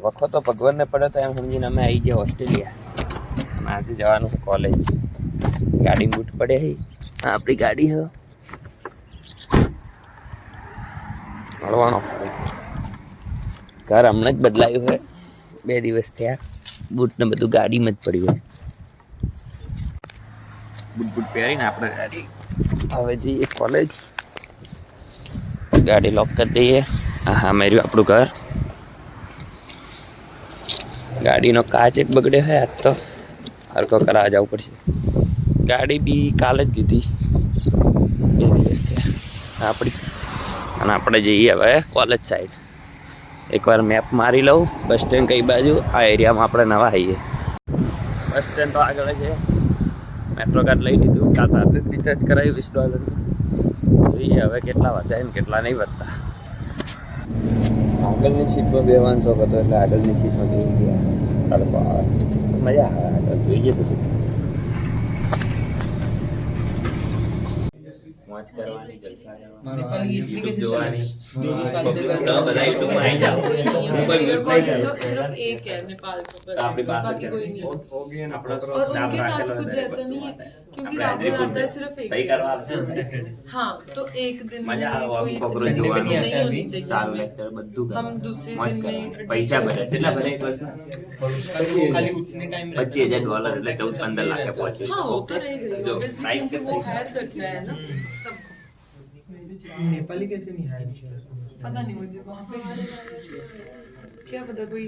વખો તો ભગવાન ને પડે તો એમ સમજીને અમે આવી ગયા ઓસ્ટ્રેલિયા. આજે જવાનું છે કોલેજ. ગાડી બૂટ પડે હી આપણી ગાડી હ મળવાનો ઘર હમણાં જ બદલાયું હોય 2 દિવસ થયા. બૂટ ને બધું ગાડીમાં જ પડ્યું હોય. બૂટ પહેરીને આપણે ગાડી હવે જઈએ કોલેજ. ગાડી લોક કરી દઈએ. હા મેર્યું આપણું ઘર. ગાડીનો કાચ એક બગડ્યો હોય આજ તો હરકો કરાવવા જવું પડશે. ગાડી બી કાલે જ લીધી 2 દિવસ થયા આપણી. અને આપણે જઈએ હવે કોલેજ સાઈડ. એકવાર મેપ મારી લઉં બસ સ્ટેન્ડ કઈ બાજુ. આ એરિયામાં આપણે નવા આવીએ. બસ સ્ટેન્ડ તો આગળ છે. મેટ્રો કાર્ડ લઈ લીધું. કાલ રાતે જ રિચાર્જ કરાવ્યું $20. જોઈએ હવે કેટલા વધ્યા ને કેટલા નહીં વધતા. આગળની સીટમાં બેવાનો શોખ હતો એટલે આગળની સીટમાં બેસી ગયા. મજા આવે આગળ જોઈએ બધું. મોજ કરવાની, જલસા કરવાની, YouTube જોવાની. બધા YouTube માં આવી જાઓ. કોઈ મ્યુટ નહીં કરો. सिर्फ एक है नेपाल को बस, આપણી પાસે बाकी कोई नहीं। આપણો और उनके साथ कुछ ऐसा नहीं है क्योंकि राहुल आता है सिर्फ एक સહી કરવા हाँ तो एक दिन में મજા આવે. कोई કોકરોચ जिंदगी જોવાની नहीं होनी चाहिए ચાલુ हमें। લેક્ચર બધું हम કરવાનું. दूसरे મોજ दिन કરવાની. में પૈસા ભરે કેટલા ભરે એક વર્ષના $25,000 એટલે 14-15 લાખ પહોંચે. हाँ वो तो रहेगा जो ऑब्वियसली टाइम क्योंकि के वो सही। हायर करता है ना सबको। नेपाली कैसे नहीं है? पता नहीं मुझे वहाँ पे क्या पता कोई